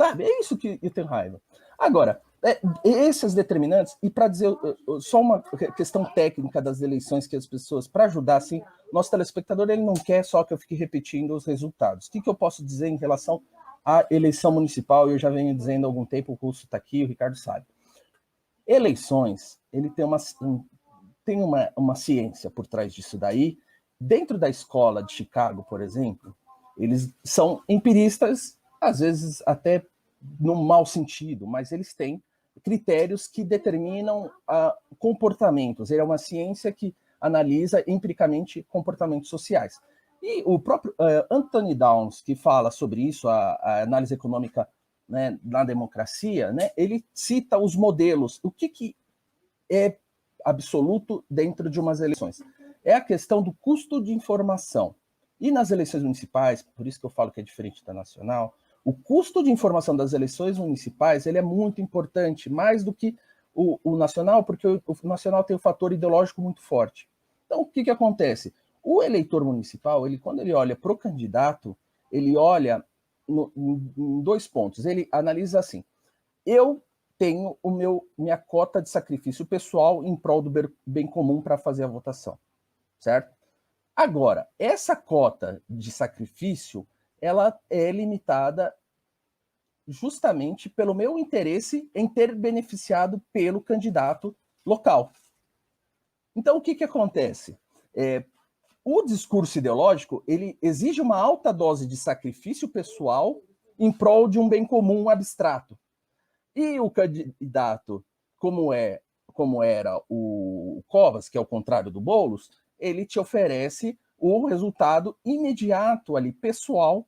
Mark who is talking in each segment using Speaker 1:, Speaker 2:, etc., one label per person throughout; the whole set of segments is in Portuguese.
Speaker 1: sabe? É isso que eu tenho raiva. Agora, esses determinantes, e para dizer só uma questão técnica das eleições que as pessoas, para ajudar, assim, nosso telespectador, ele não quer só que eu fique repetindo os resultados. O que eu posso dizer em relação à eleição municipal? Eu já venho dizendo há algum tempo, o curso está aqui, o Ricardo sabe. Eleições, ele tem uma ciência por trás disso daí. Dentro da escola de Chicago, por exemplo, eles são empiristas, às vezes até no mau sentido, mas eles têm critérios que determinam comportamentos. Ele é uma ciência que analisa empiricamente comportamentos sociais. E o próprio Anthony Downs, que fala sobre isso, a análise econômica, né, na democracia, né, ele cita os modelos. O que é absoluto dentro de umas eleições? É a questão do custo de informação. E nas eleições municipais, por isso que eu falo que é diferente da nacional, o custo de informação das eleições municipais ele é muito importante, mais do que o nacional, porque o nacional tem um fator ideológico muito forte. Então, o que acontece? O eleitor municipal, quando ele olha para o candidato, ele olha em 2 pontos. Ele analisa assim, eu tenho minha cota de sacrifício pessoal em prol do bem comum para fazer a votação, certo? Agora, essa cota de sacrifício, ela é limitada justamente pelo meu interesse em ter beneficiado pelo candidato local. Então, o que acontece? O discurso ideológico, ele exige uma alta dose de sacrifício pessoal em prol de um bem comum abstrato. E o candidato, como era o Covas, que é o contrário do Boulos, ele te oferece o resultado imediato ali, pessoal.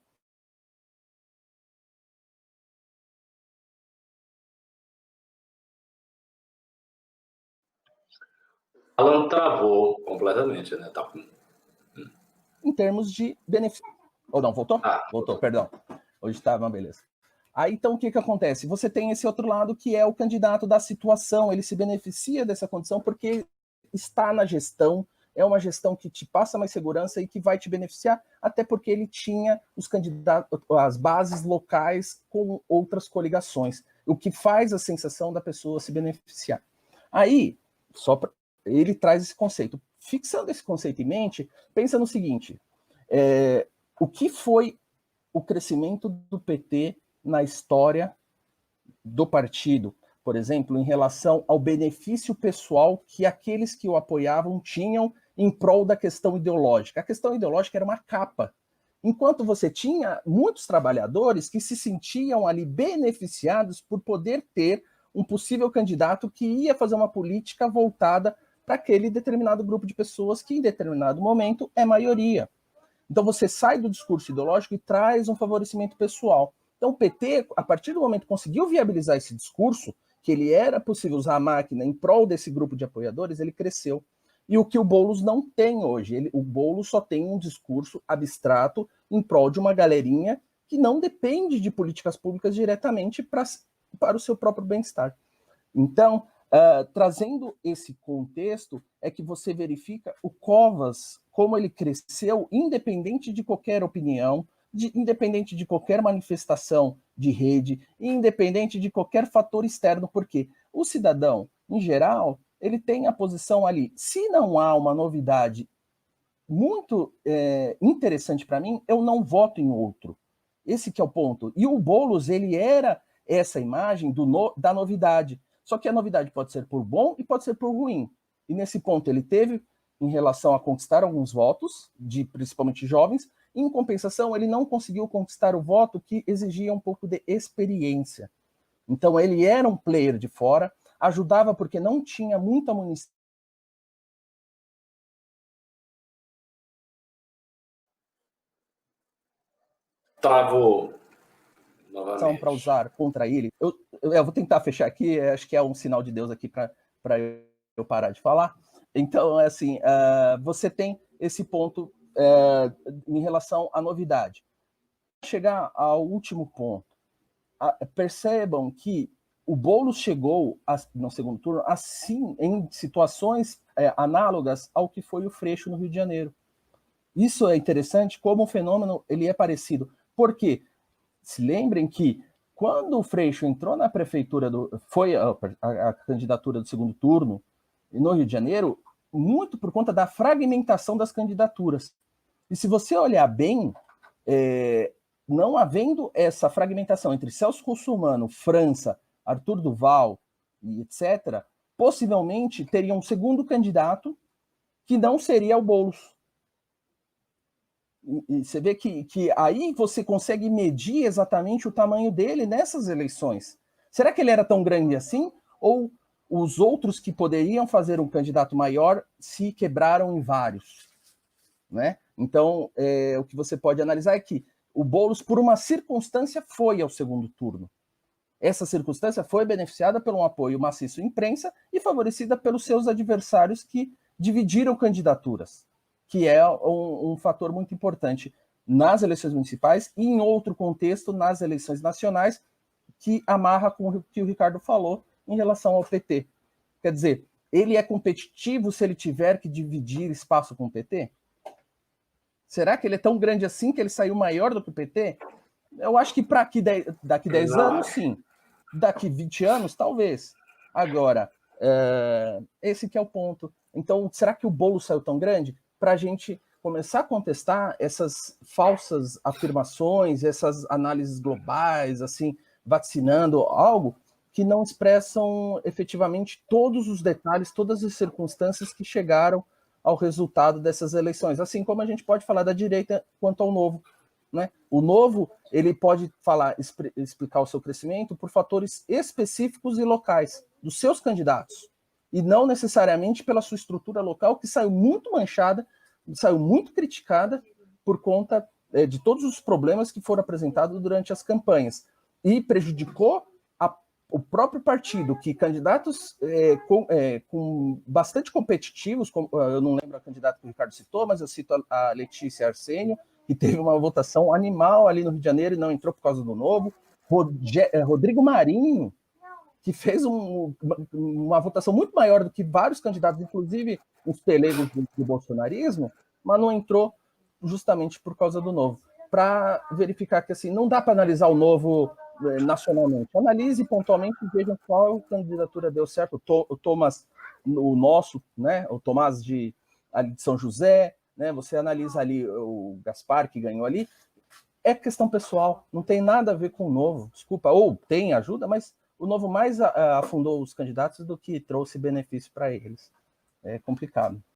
Speaker 2: Alan travou completamente, né? Tá.
Speaker 1: Em termos de benefício. Ou não, voltou? Voltou, perdão. Hoje tá uma beleza. Aí, então, o que acontece? Você tem esse outro lado que é o candidato da situação, ele se beneficia dessa condição porque está na gestão, é uma gestão que te passa mais segurança e que vai te beneficiar, até porque ele tinha os candidatos, as bases locais com outras coligações, o que faz a sensação da pessoa se beneficiar. Aí, ele traz esse conceito. Fixando esse conceito em mente, pensa no seguinte, o que foi o crescimento do PT na história do partido, por exemplo, em relação ao benefício pessoal que aqueles que o apoiavam tinham em prol da questão ideológica. A questão ideológica era uma capa. Enquanto você tinha muitos trabalhadores que se sentiam ali beneficiados por poder ter um possível candidato que ia fazer uma política voltada para aquele determinado grupo de pessoas que, em determinado momento, é maioria. Então, você sai do discurso ideológico e traz um favorecimento pessoal. Então, o PT, a partir do momento que conseguiu viabilizar esse discurso, que ele era possível usar a máquina em prol desse grupo de apoiadores, ele cresceu. E o que o Boulos não tem hoje. O Boulos só tem um discurso abstrato em prol de uma galerinha que não depende de políticas públicas diretamente para o seu próprio bem-estar. Então, trazendo esse contexto, é que você verifica o Covas, como ele cresceu, independente de qualquer opinião, independente de qualquer manifestação de rede, independente de qualquer fator externo, porque o cidadão, em geral, ele tem a posição ali. Se não há uma novidade muito interessante para mim, eu não voto em outro. Esse que é o ponto. E o Boulos, ele era essa imagem da novidade. Só que a novidade pode ser por bom e pode ser por ruim. E nesse ponto ele teve, em relação a conquistar alguns votos, principalmente jovens, e em compensação ele não conseguiu conquistar o voto que exigia um pouco de experiência. Então ele era um player de fora, ajudava porque não tinha muita munição
Speaker 2: Travou
Speaker 1: para usar contra ele. Eu vou tentar fechar aqui, acho que é um sinal de Deus aqui para eu parar de falar. Então, assim, você tem esse ponto em relação à novidade. Chegar ao último ponto, percebam que o Boulos chegou no segundo turno assim, em situações análogas ao que foi o Freixo no Rio de Janeiro. Isso é interessante, como o fenômeno ele é parecido. Por quê? Se lembrem que Quando o Freixo entrou na prefeitura, foi a candidatura do segundo turno, no Rio de Janeiro, muito por conta da fragmentação das candidaturas. E se você olhar bem, não havendo essa fragmentação entre Celso Russomano, França, Arthur Duval e etc., possivelmente teria um segundo candidato que não seria o Boulos. E você vê que aí você consegue medir exatamente o tamanho dele nessas eleições. Será que ele era tão grande assim? Ou os outros que poderiam fazer um candidato maior se quebraram em vários? Né? Então, o que você pode analisar é que o Boulos, por uma circunstância, foi ao segundo turno. Essa circunstância foi beneficiada por um apoio maciço à imprensa e favorecida pelos seus adversários que dividiram candidaturas, que é um fator muito importante nas eleições municipais e, em outro contexto, nas eleições nacionais, que amarra com o que o Ricardo falou em relação ao PT. Quer dizer, ele é competitivo se ele tiver que dividir espaço com o PT? Será que ele é tão grande assim que ele saiu maior do que o PT? Eu acho que para daqui 10 anos, sim. Daqui 20 anos, talvez. Agora, esse que é o ponto. Então, será que o bolo saiu tão grande? Para a gente começar a contestar essas falsas afirmações, essas análises globais, assim, vaticinando algo que não expressam efetivamente todos os detalhes, todas as circunstâncias que chegaram ao resultado dessas eleições. Assim como a gente pode falar da direita quanto ao Novo. Né? O Novo, ele pode explicar o seu crescimento por fatores específicos e locais dos seus candidatos, e não necessariamente pela sua estrutura local, que saiu muito manchada, saiu muito criticada por conta de todos os problemas que foram apresentados durante as campanhas, e prejudicou o próprio partido, que candidatos com bastante competitivos, eu não lembro a candidata que o Ricardo citou, mas eu cito a Letícia Arsenio, que teve uma votação animal ali no Rio de Janeiro e não entrou por causa do Novo. Rodrigo Marinho, que fez uma votação muito maior do que vários candidatos, inclusive os pelegos do bolsonarismo, mas não entrou justamente por causa do Novo. Para verificar que assim, não dá para analisar o Novo nacionalmente. Analise pontualmente e veja qual candidatura deu certo. O Thomas, o nosso, né, o Tomás de São José, né, você analisa ali o Gaspar, que ganhou ali, é questão pessoal, não tem nada a ver com o Novo, desculpa, ou tem ajuda, mas o Novo mais afundou os candidatos do que trouxe benefício para eles. É complicado.